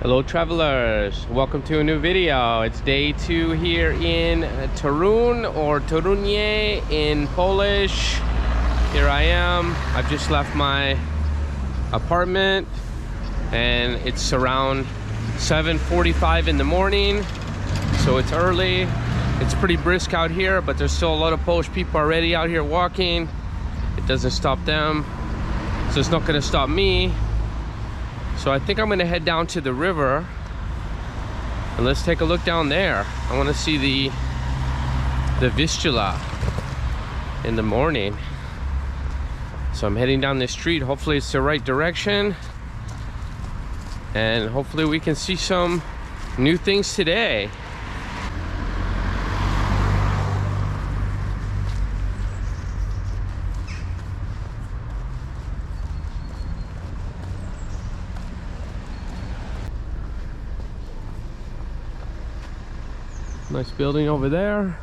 Hello travelers, welcome to a new video. It's day 2 here in Torun, or Torunie in Polish. Here I am. I've just left my apartment and it's around 7:45 in the morning, so it's early. It's pretty brisk out here, but there's still a lot of Polish people already out here walking. It doesn't stop them, so it's not going to stop me. So I think I'm gonna head down to the river and let's take a look down there. I want to see the Vistula in the morning. So I'm heading down this street. Hopefully it's the right direction, and hopefully we can see some new things today. Nice building over there.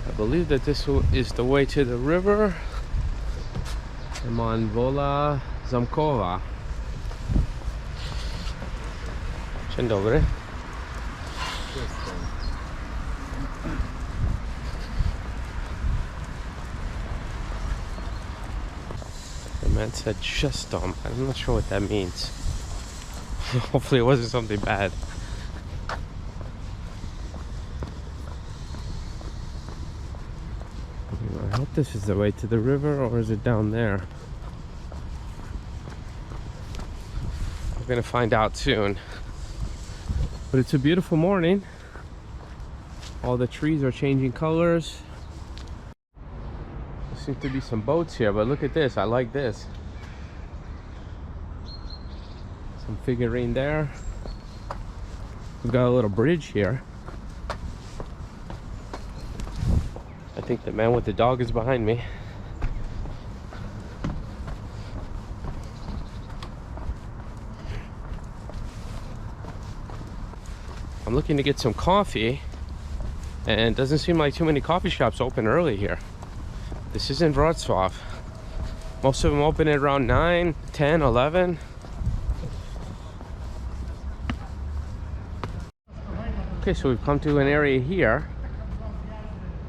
I believe that this is the way to the river. I'm on Wola Zamkowa. Dzień dobry. The man said just I'm not sure what that means. Hopefully it wasn't something bad. I hope this is the way to the river, or is it down there? We're gonna find out soon. But it's a beautiful morning. All the trees are changing colors. There seems to be some boats here, but look at this. I like this. Some figurine there. We've got a little bridge here. I think the man with the dog is behind me. I'm looking to get some coffee, and it doesn't seem like too many coffee shops open early here. This isn't Wrocław. Most of them open at around 9, 10, 11. Okay, so we've come to an area here.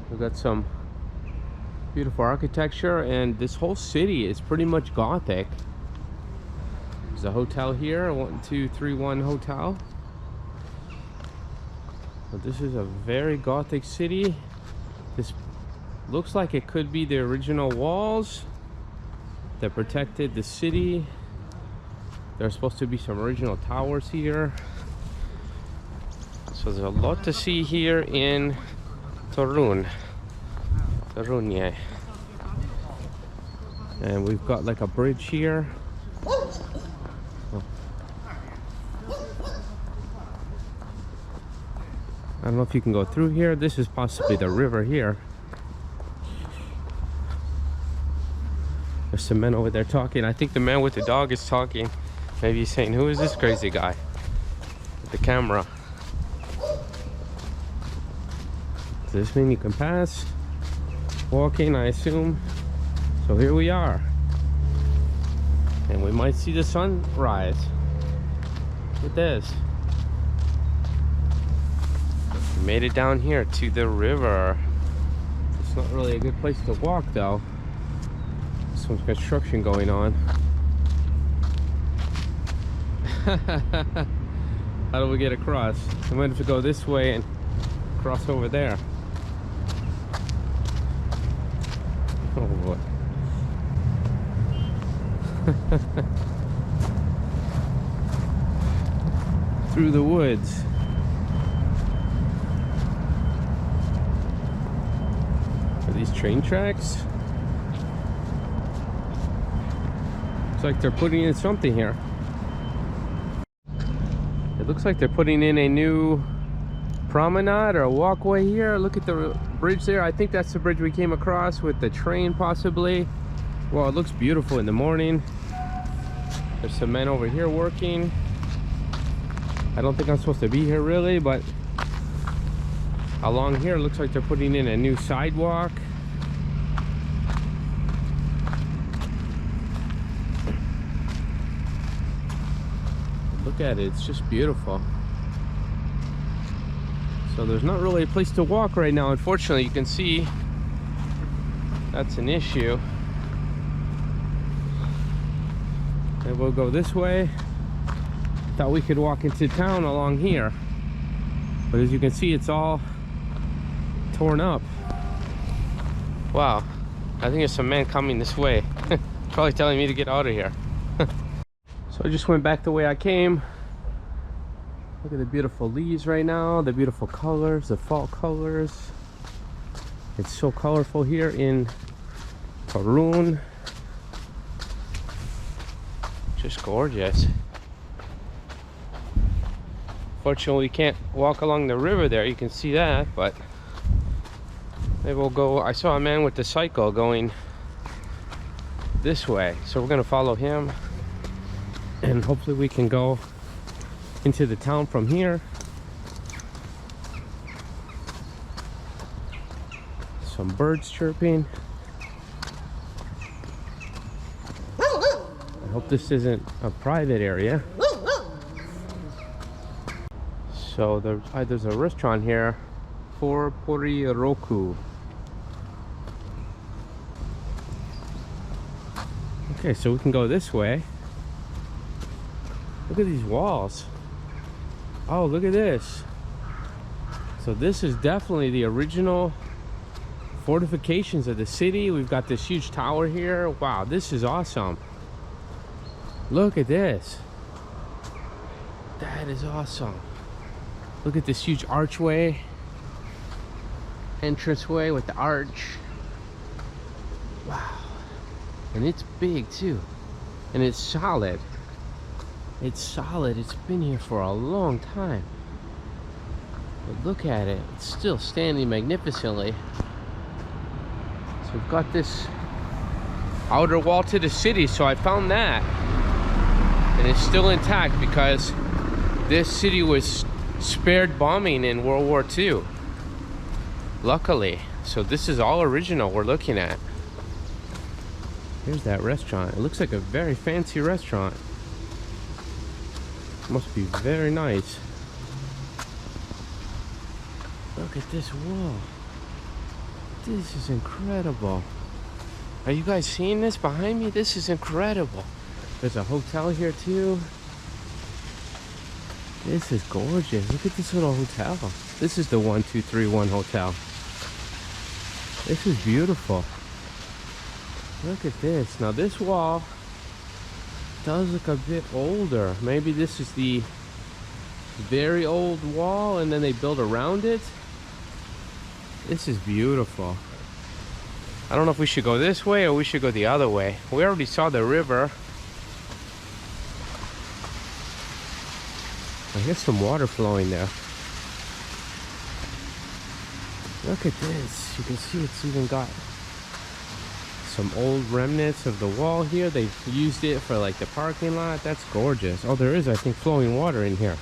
We've got some beautiful architecture, and this whole city is pretty much Gothic. There's a hotel here, 1231 Hotel. So this is a very Gothic city. This looks like it could be the original walls that protected the city. There's supposed to be some original towers here. So there's a lot to see here in Torunie. And we've got like a bridge here. Oh. I don't know if you can go through here. This is possibly the river here. There's some men over there talking. I think the man with the dog is talking. Maybe he's saying, who is this crazy guy with the camera? Does this mean you can pass? Walking, I assume. So here we are. And we might see the sunrise. Look at this. We made it down here to the river. It's not really a good place to walk though. Some construction going on. How do we get across? I might have to go this way and cross over there. Oh boy. Through the woods. Are these train tracks? Looks like they're putting in something here. It looks like they're putting in a new promenade or a walkway here. Look at the bridge there. I think that's the bridge we came across with the train, possibly. Well, it looks beautiful in the morning. There's some men over here working. I don't think I'm supposed to be here really, but along here it looks like they're putting in a new sidewalk. Look at it, it's just beautiful. So there's not really a place to walk right now, unfortunately. You can see that's an issue. And we'll go this way. Thought we could walk into town along here, but as you can see, it's all torn up. Wow, I think there's some man coming this way. Probably telling me to get out of here. So I just went back the way I came. Look at the beautiful leaves right now, the beautiful colors, the fall colors. It's so colorful here in TORUN. Just gorgeous. Fortunately, we can't walk along the river there, you can see that, but maybe we'll go. I saw a man with the cycle going this way, so we're gonna follow him, and hopefully we can go into the town from here. Some birds chirping. I hope this isn't a private area. So there's a restaurant here for Poriroku. Okay, so we can go this way. Look at these walls. Oh, look at this. So this is definitely the original fortifications of the city. We've got this huge tower here. Wow, this is awesome. Look at this. That is awesome. Look at this huge archway, entranceway with the arch. Wow. And it's big too. And it's solid. It's solid. It's been here for a long time. But look at it. It's still standing magnificently. So we've got this outer wall to the city. So I found that. And it's still intact because this city was spared bombing in World War II. Luckily. So this is all original we're looking at. Here's that restaurant. It looks like a very fancy restaurant. Must be very nice. Look at this wall. This is incredible. Are you guys seeing this behind me? This is incredible. There's a hotel here too. This is gorgeous. Look at this little hotel. This is the 1231 hotel. This is beautiful. Look at this. Now this wall does look a bit older. Maybe this is the very old wall and then they built around it. This is beautiful. I don't know if we should go this way or we should go the other way. We already saw the river. I hear some water flowing there. Look at this. You can see it's even got some old remnants of the wall here. They've used it for like the parking lot. That's gorgeous. Oh, there is, I think, flowing water in here.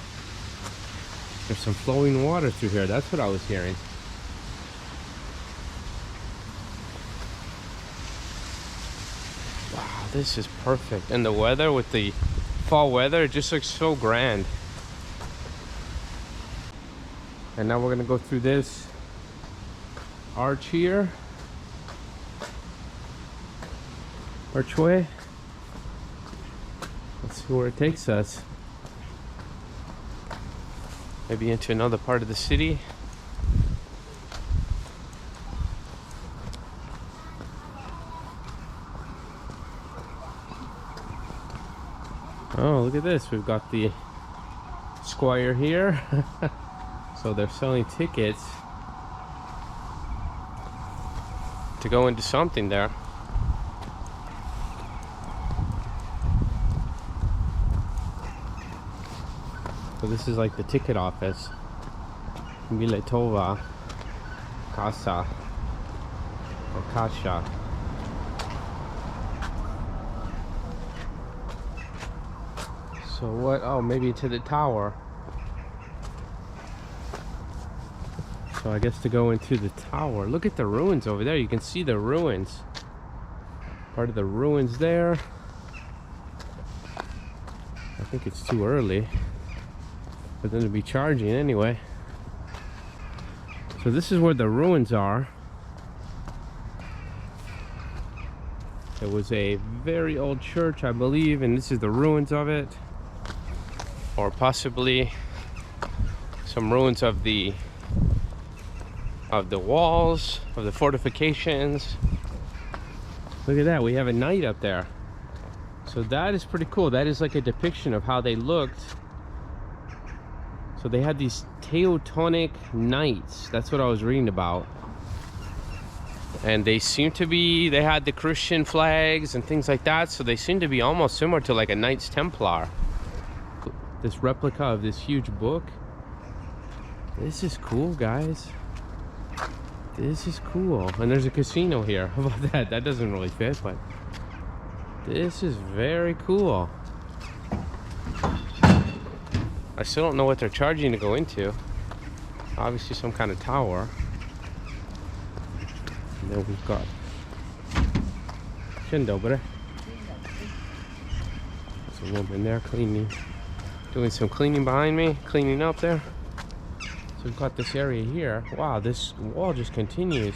There's some flowing water through here. That's what I was hearing. Wow, this is perfect. And the weather with the fall weather, it just looks so grand. And now we're gonna go through this arch here. Archway. Let's see where it takes us. Maybe into another part of the city. Oh, look at this. We've got the square here. So they're selling tickets to go into something there. So this is like the ticket office. Miletova Casa or Kasha. So what? Oh, maybe to the tower. So I guess to go into the tower. Look at the ruins over there. You can see the ruins. Part of the ruins there. I think it's too early for them to be charging anyway. So this is where the ruins are. It was a very old church, I believe, and this is the ruins of it. Or possibly some ruins of the walls, of the fortifications. Look at that, we have a knight up there. So that is pretty cool. That is like a depiction of how they looked. So they had these Teutonic knights. That's what I was reading about. And they seem to be, they had the Christian flags and things like that. So they seem to be almost similar to like a Knights Templar. This replica of this huge book. This is cool, guys. This is cool. And there's a casino here. How about that? That doesn't really fit, but this is very cool. I still don't know what they're charging to go into. Obviously some kind of tower. And then we've got Shindo, there's a woman there cleaning, doing some cleaning behind me, cleaning up there. So we've got this area here. Wow, this wall just continues.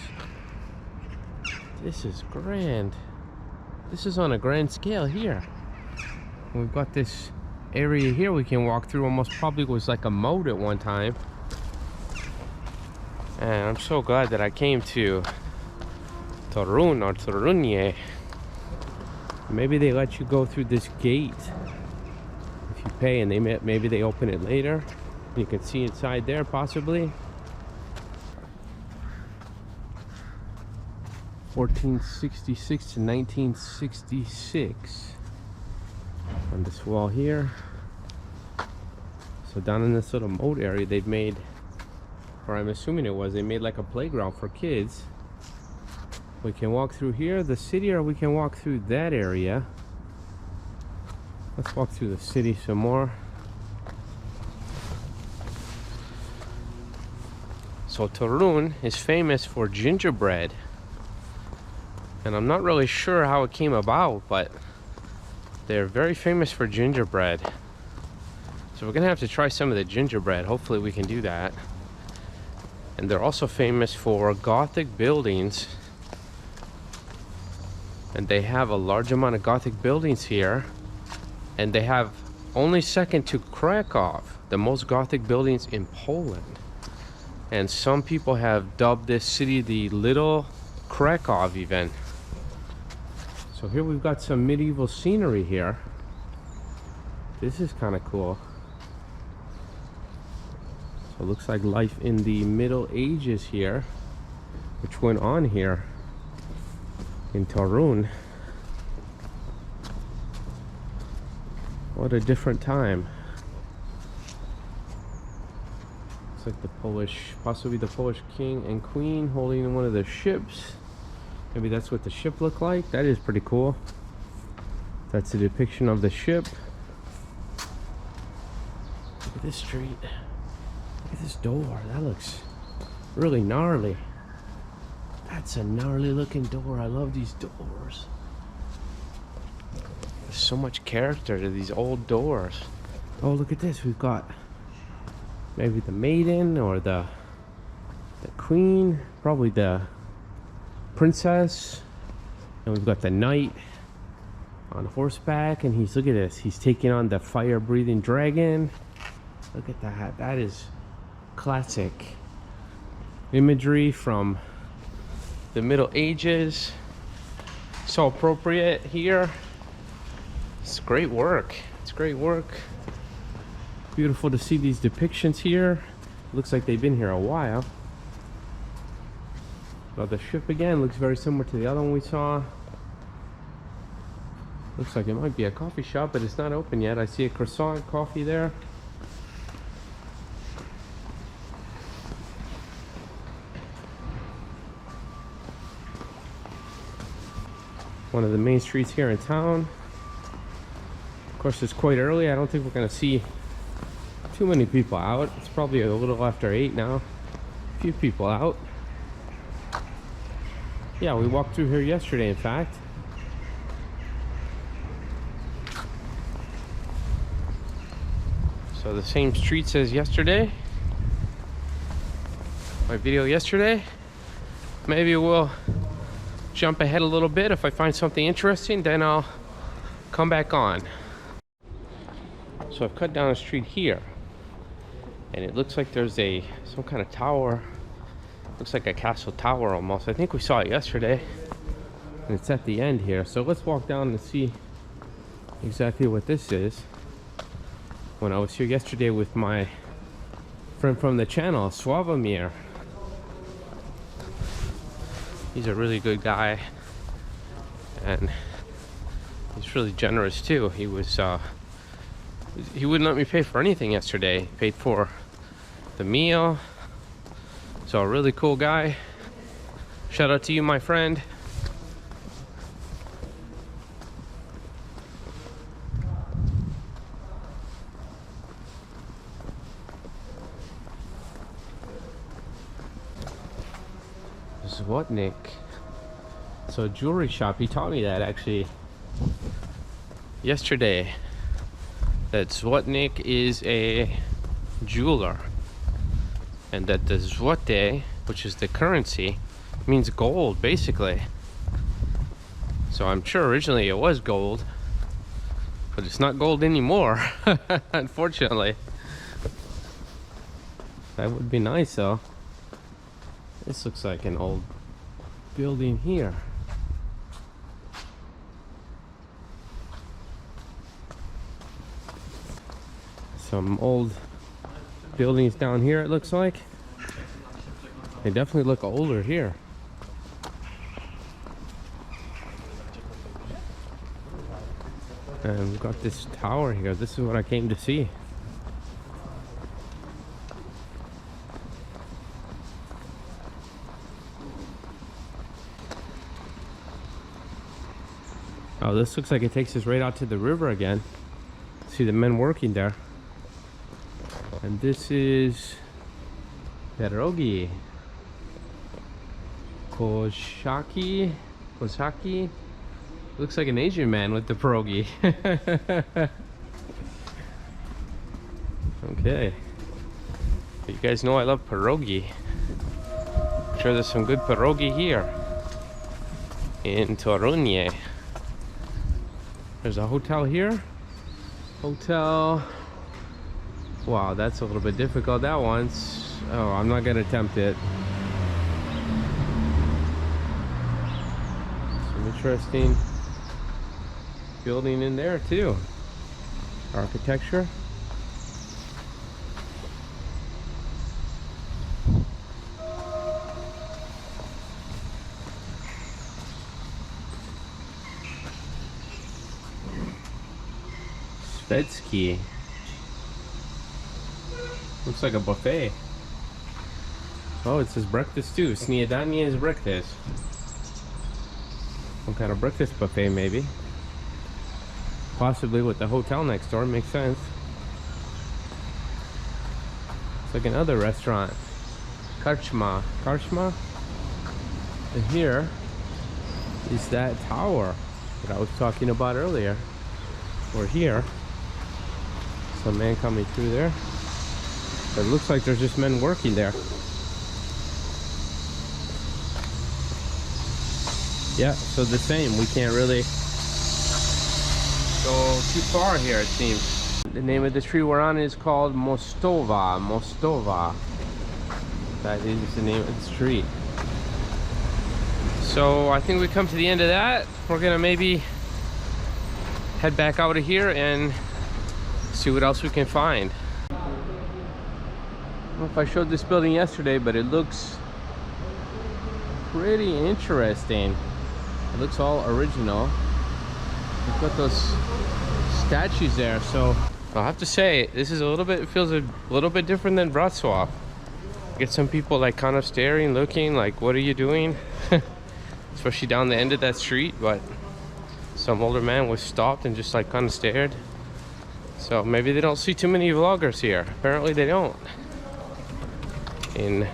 This is grand. This is on a grand scale here. And we've got this area here we can walk through. Almost probably was like a moat at one time. And I'm so glad that I came to Torun or Torunye. Maybe they let you go through this gate if you pay, and maybe they open it later. You can see inside there, possibly. 1466 to 1966 on this wall here. So down in this little moat area they've made, or I'm assuming it was, they made like a playground for kids. We can walk through here, the city, or we can walk through that area. Let's walk through the city some more. So Torun is famous for gingerbread. And I'm not really sure how it came about, but they're very famous for gingerbread. So we're gonna have to try some of the gingerbread. Hopefully we can do that. And they're also famous for Gothic buildings. And they have a large amount of Gothic buildings here. And they have only second to Krakow, the most Gothic buildings in Poland. And some people have dubbed this city the Little Krakow even. So here we've got some medieval scenery here. This is kind of cool. So it looks like life in the Middle Ages here, which went on here in Torun. What a different time. Looks like the Polish, possibly the Polish king and queen holding one of the ships. Maybe that's what the ship looked like. That is pretty cool. That's a depiction of the ship. Look at this street. Look at this door. That looks really gnarly. That's a gnarly looking door. I love these doors. There's so much character to these old doors. Oh, look at this. We've got maybe the maiden or the queen, probably the princess, and we've got the knight on horseback, and look at this, he's taking on the fire breathing dragon. Look at that. That is classic imagery from the Middle Ages. So appropriate here. It's great work. It's great work. Beautiful to see these depictions here. Looks like they've been here a while. Well, the ship again looks very similar to the other one we saw. Looks like it might be a coffee shop, but it's not open yet. I see a croissant coffee there. One of the main streets here in town. Of course, it's quite early. I don't think we're going to see too many people out. It's probably a little after 8 now. A few people out. Yeah, we walked through here yesterday, in fact. So the same streets as yesterday, my video yesterday. Maybe we'll jump ahead a little bit. If I find something interesting, then I'll come back on. So I've cut down a street here, and it looks like there's some kind of tower. Looks like a castle tower almost. I think we saw it yesterday, and it's at the end here. So let's walk down and see exactly what this is. When I was here yesterday with my friend from the channel, Sławomir. He's a really good guy, and he's really generous too. He wouldn't let me pay for anything yesterday. He paid for the meal. So a really cool guy. Shout out to you, my friend. Złotnik. So a jewelry shop. He taught me that actually yesterday, that Złotnik is a jeweler, and that the złote, which is the currency, means gold basically. So I'm sure originally it was gold, but it's not gold anymore. Unfortunately. That would be nice though. This looks like an old building here. Some old buildings down here, it looks like. They definitely look older here. And we've got this tower here. This is what I came to see. Oh, this looks like it takes us right out to the river again. See the men working there. And this is pierogi. Koshaki. Looks like an Asian man with the pierogi. Okay. You guys know I love pierogi. I'm sure there's some good pierogi here in TORUN. There's a hotel here. Hotel. Wow, that's a little bit difficult. That one's. Oh, I'm not gonna attempt it. Some interesting building in there too. Architecture. Svetsky. Looks like a buffet. Oh, it says breakfast too. Śniadanie is breakfast. Some kind of breakfast buffet maybe. Possibly with the hotel next door. Makes sense. It's like another restaurant. Karczma. Karczma? And here is that tower that I was talking about earlier. We're here. Some man coming through there. It looks like there's just men working there. Yeah, so the same. We can't really go too far here, it seems. The name of the tree we're on is called Mostova. Mostova. That is the name of the street. So I think we come to the end of that. We're gonna maybe head back out of here and see what else we can find. I don't know if I showed this building yesterday, but it looks pretty interesting. It looks all original. We've got those statues there, so I'll have to say this is it feels a little bit different than Wrocław. Get some people like kind of staring, looking like, what are you doing? Especially down the end of that street, but some older man was stopped and just like kind of stared. So maybe they don't see too many vloggers here. Apparently they don't. In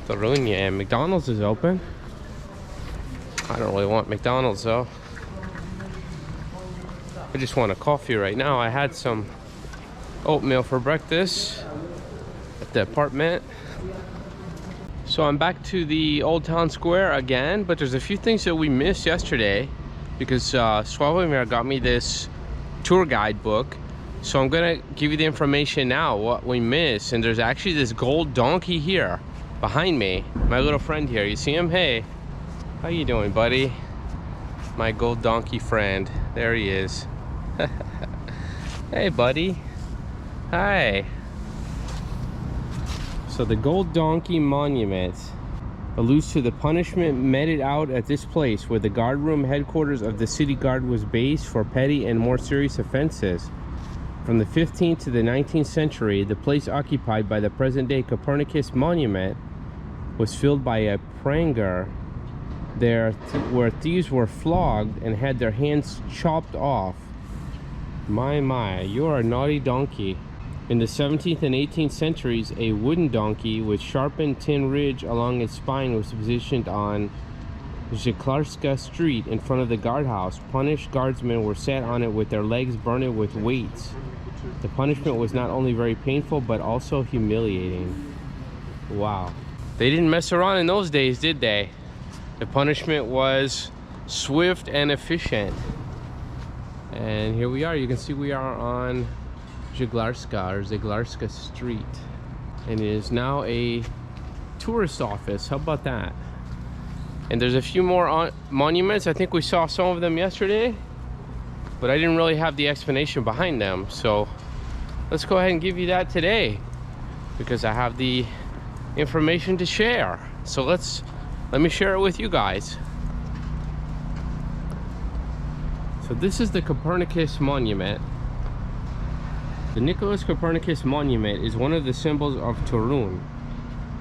TORUN, and McDonald's is open. I don't really want McDonald's though. I just want a coffee right now. I had some oatmeal for breakfast at the apartment. So I'm back to the Old Town Square again, but there's a few things that we missed yesterday because Sławomir got me this tour guide book. So I'm gonna give you the information now, what we missed. And there's actually this gold donkey here behind me. My little friend here, you see him? Hey, how you doing, buddy? My gold donkey friend, there he is. Hey, buddy. Hi. So the Gold Donkey Monument alludes to the punishment meted out at this place where the guardroom headquarters of the city guard was based for petty and more serious offenses. From the 15th to the 19th century, the place occupied by the present-day Copernicus Monument was filled by a pranger there where thieves were flogged and had their hands chopped off. My, you're a naughty donkey. In the 17th and 18th centuries, a wooden donkey with sharpened tin ridge along its spine was positioned on Żeglarska Street in front of the guardhouse. Punished guardsmen were sat on it with their legs burned with weights. The punishment was not only very painful, but also humiliating. Wow. They didn't mess around in those days, did they? The punishment was swift and efficient. And here we are. You can see we are on Żeglarska Street, and it is now a tourist office. How about that? And there's a few more monuments. I think we saw some of them yesterday, but I didn't really have the explanation behind them. So let's go ahead and give you that today because I have the information to share. So let me share it with you guys. So this is the Copernicus Monument. The Nicholas Copernicus Monument is one of the symbols of TORUN.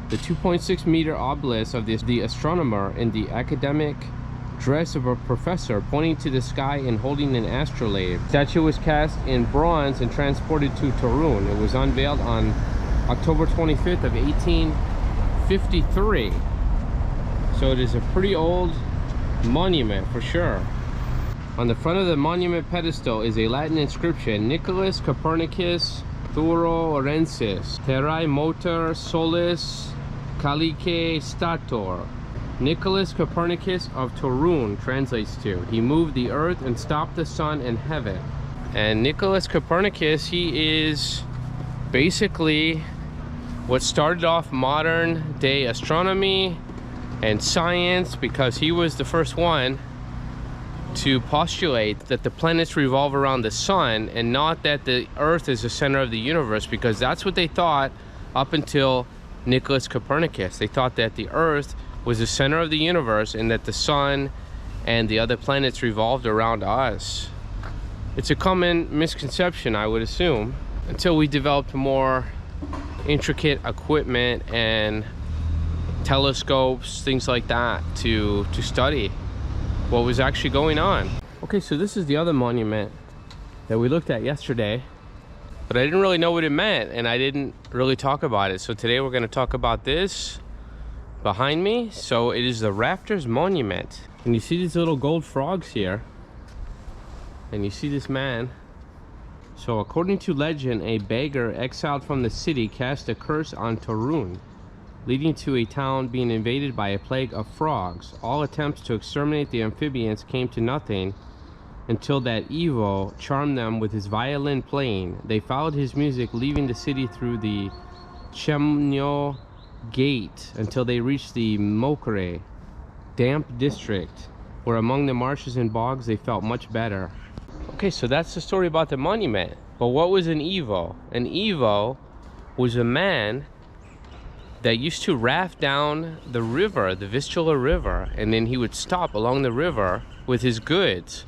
The 2.6 meter obelisk of the astronomer in the academic dress of a professor pointing to the sky and holding an astrolabe. The statue was cast in bronze and transported to TORUN. It was unveiled on October 25th of 1853. So it is a pretty old monument for sure. On the front of the monument pedestal is a Latin inscription: Nicholas Copernicus Thurorensis, terrae motor solis calique stator. Nicholas Copernicus of TORUN translates to, he moved the earth and stopped the sun and heaven. And Nicholas Copernicus, he is basically what started off modern day astronomy and science, because he was the first one to postulate that the planets revolve around the sun and not that the earth is the center of the universe, because that's what they thought up until Nicholas Copernicus. They thought that the earth was the center of the universe and that the sun and the other planets revolved around us. It's a common misconception, I would assume, until we developed more intricate equipment and telescopes, things like that, to study what was actually going on. Okay, so this is the other monument that we looked at yesterday, but I didn't really know what it meant and I didn't really talk about it. So today we're going to talk about this behind me. So it is the Rafters Monument, and you see these little gold frogs here, and you see this man. So according to legend, a beggar exiled from the city cast a curse on TORUN, leading to a town being invaded by a plague of frogs. All attempts to exterminate the amphibians came to nothing until that Ivo charmed them with his violin playing. They followed his music, leaving the city through the Chemnio Gate until they reached the Mokre, damp district, where among the marshes and bogs they felt much better. Okay, so that's the story about the monument. But what was an Ivo? An Ivo was a man that used to raft down the river, the Vistula River, and then he would stop along the river with his goods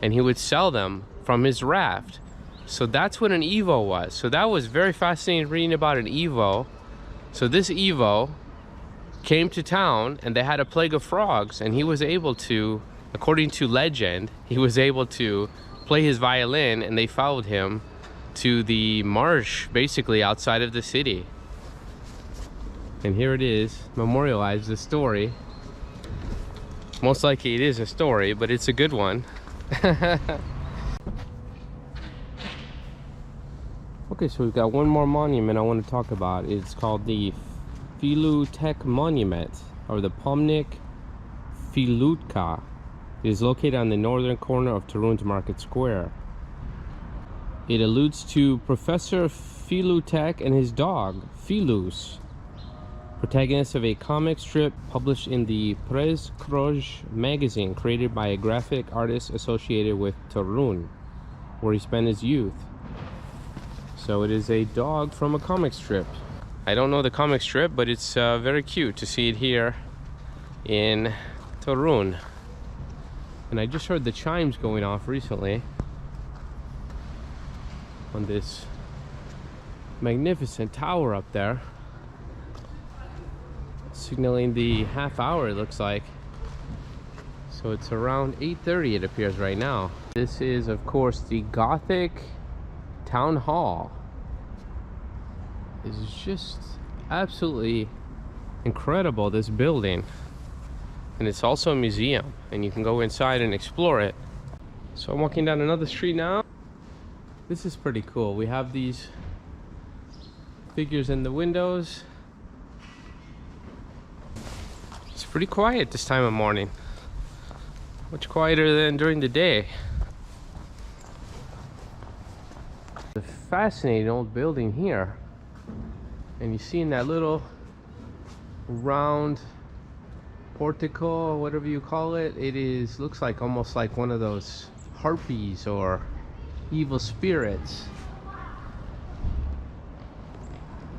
and he would sell them from his raft. So that's what an Evo was. So that was very fascinating reading about an Evo. So this Evo came to town and they had a plague of frogs, and he was able to, according to legend, he was able to play his violin, and they followed him to the marsh basically outside of the city. And here it is, memorialized, the story. Most likely it is a story, but it's a good one. Okay, so we've got one more monument I want to talk about. It's called the Filutek Monument, or the Pomnik Filutka. It is located on the northern corner of Torun's Market Square. It alludes to Professor Filutek and his dog, Filus, protagonist of a comic strip published in the Prez Kroj magazine, created by a graphic artist associated with Torun, where he spent his youth. So it is a dog from a comic strip. I don't know the comic strip, but it's very cute to see it here in Torun. And I just heard the chimes going off recently on this magnificent tower up there, signaling the half hour, it looks like. So it's around 8:30, it appears right now. This is, of course, the Gothic Town Hall. This is just absolutely incredible, this building. And it's also a museum, and you can go inside and explore it. So I'm walking down another street now. This is pretty cool. We have these figures in the windows. It's pretty quiet this time of morning. Much quieter than during the day. A fascinating old building here. And you see in that little round portico, whatever you call it, looks like almost like one of those harpies or evil spirits.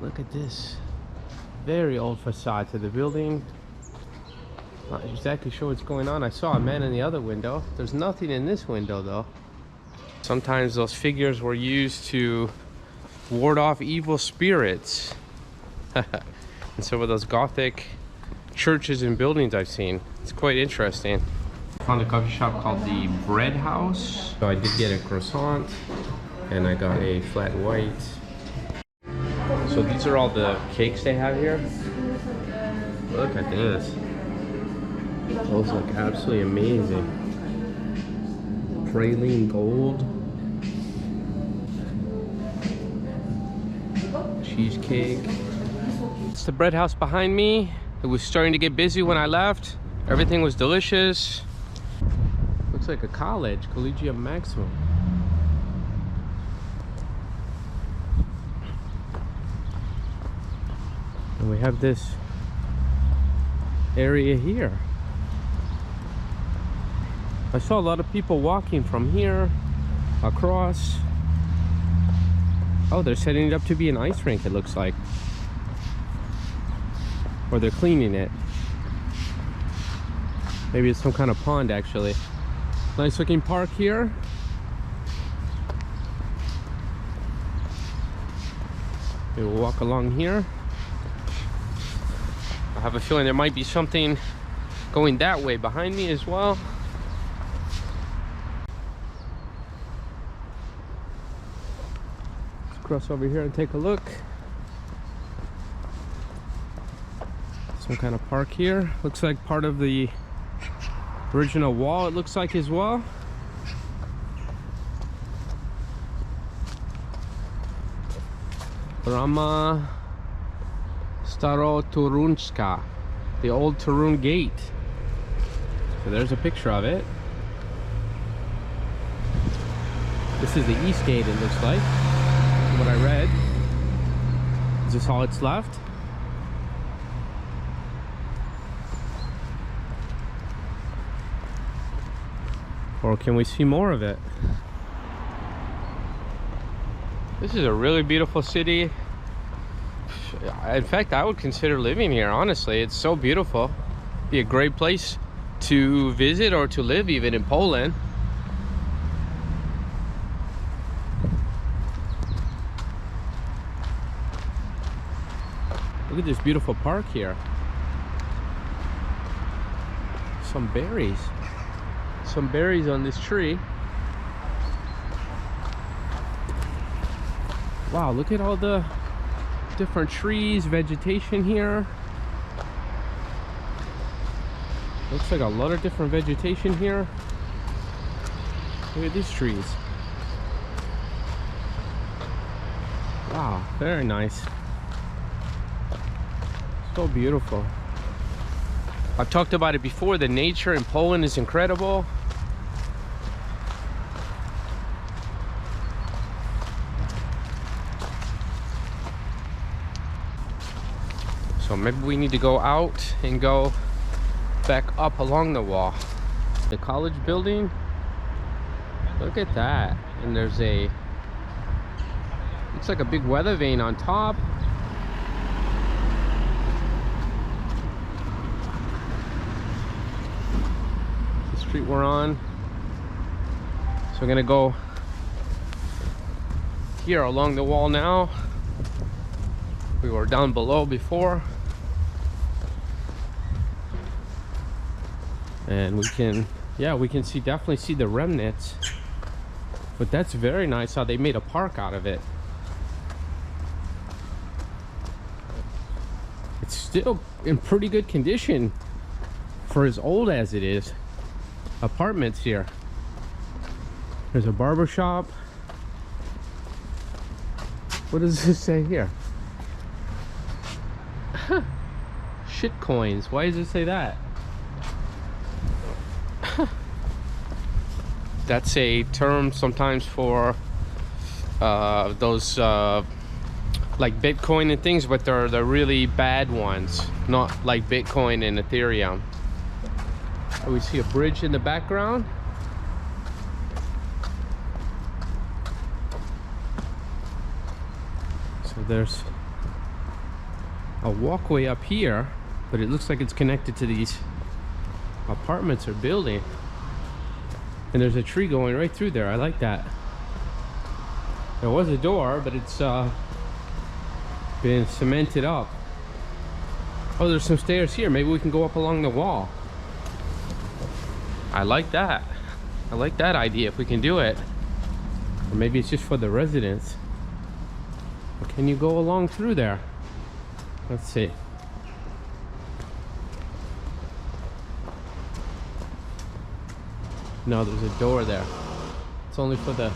Look at this very old facade to the building. Not exactly sure what's going on. I saw a man in the other window. There's nothing in this window though. Sometimes those figures were used to ward off evil spirits. And some of those Gothic churches and buildings I've seen. It's quite interesting. I found a coffee shop called the Bread House. So I did get a croissant and I got a flat white. So these are all the cakes they have here. Look at this. Those look absolutely amazing. Praline gold. Cheesecake. It's the Bread House behind me. It was starting to get busy when I left. Everything was delicious. Looks like a college, Collegium Maximum. And we have this area here. I saw a lot of people walking from here across. Oh, they're setting it up to be an ice rink, it looks like. Or they're cleaning it. Maybe it's some kind of pond, actually. Nice looking park here. We will walk along here. I have a feeling there might be something going that way behind me as well. Let's cross over here and take a look. Some kind of park here. Looks like part of the original wall, it looks like, as well. Brama Staro-Torunska, the old Torun gate. So there's a picture of it. This is the east gate, it looks like, from what I read. Is this all it's left? Or can we see more of it? This is a really beautiful city. In fact, I would consider living here, honestly. It's so beautiful. Be a great place to visit or to live, even in Poland. Look at this beautiful park here. Some berries. Some berries on this tree. Wow, look at all the different trees, vegetation here. Looks like a lot of different vegetation here. Look at these trees. Wow, very nice. So beautiful. I've talked about it before. The nature in Poland is incredible. So maybe we need to go out and go back up along the wall. The college building, look at that. And there's a, looks like a big weather vane on top. The street we're on. So we're gonna go here along the wall now. We were down below before. And we can, yeah, we can see, definitely see the remnants. But that's very nice how they made a park out of it. It's still in pretty good condition for as old as it is. Apartments here. There's a barber shop. What does this say here? Shit coins. Why does it say that? That's a term sometimes for those like Bitcoin and things, but they're the really bad ones, not like Bitcoin and Ethereum. We see a bridge in the background. So there's a walkway up here, but it looks like it's connected to these apartments or building. And there's a tree going right through there. I like that. There was a door, but it's been cemented up. Oh, there's some stairs here. Maybe we can go up along the wall. I like that. I like that idea if we can do it. Or maybe it's just for the residents. Or can you go along through there? Let's see. No, there's a door there. It's only for the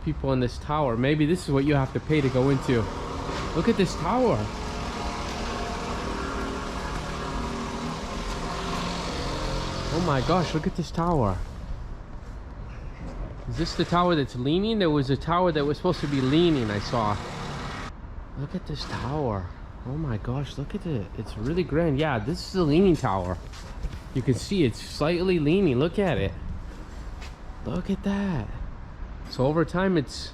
people in this tower. Maybe this is what you have to pay to go into. Look at this tower. Oh my gosh, look at this tower. Is this the tower that's leaning? There was a tower that was supposed to be leaning, I saw. Look at this tower. Oh my gosh, look at it. It's really grand. Yeah, this is the leaning tower. You can see it's slightly leaning. Look at it. Look at that. So over time it's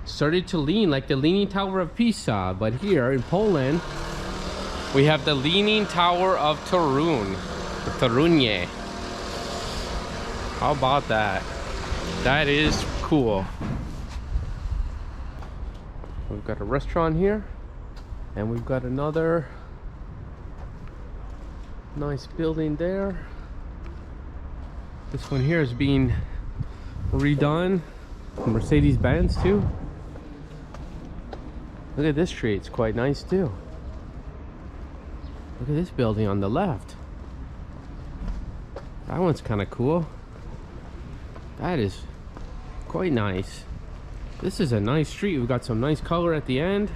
started to lean like the Leaning Tower of Pisa. But here in Poland, we have the Leaning Tower of Torun. The Torunie. How about that? That is cool. We've got a restaurant here. And we've got another nice building there. This one here is being redone. Mercedes-Benz too. Look at this tree, it's quite nice too. Look at this building on the left. That one's kind of cool. That is quite nice. This is a nice street. We've got some nice color at the end.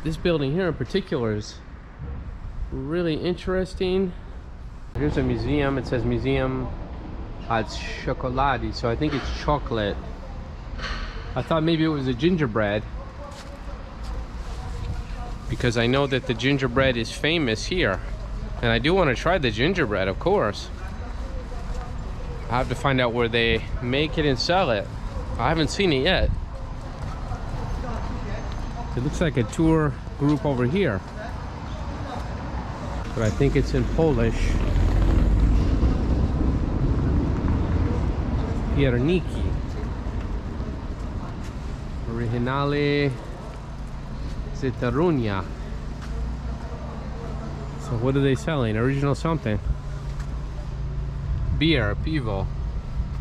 This building here in particular is really interesting. Here's a museum. It says Museum at Chocolati, so I think it's chocolate. I thought maybe it was a gingerbread, because I know that the gingerbread is famous here, and I do want to try the gingerbread, of course. I have to find out where they make it and sell it. I haven't seen it yet. It looks like a tour group over here, but I think it's in Polish. Pierniki. Originale z Torunia. So what are they selling? Original something. Beer, pivo.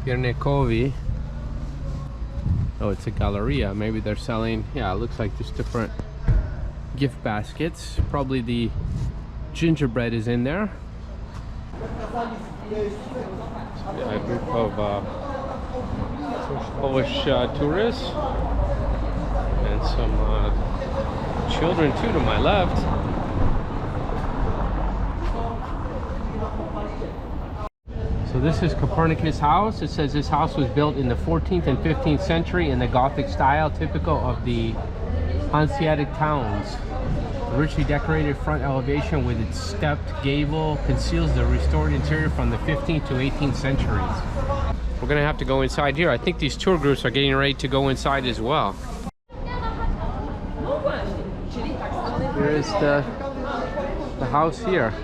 Piernikovi. Oh, it's a galleria. Maybe they're selling, yeah, it looks like just different gift baskets. Probably the gingerbread is in there. Yeah, a group of Polish tourists. And and some children too to my left. So this is Copernicus' house. It says this house was built in the 14th and 15th century in the Gothic style, typical of the Hanseatic towns. The richly decorated front elevation with its stepped gable conceals the restored interior from the 15th to 18th centuries. We're gonna have to go inside here. I think these tour groups are getting ready to go inside as well. Here is the house here.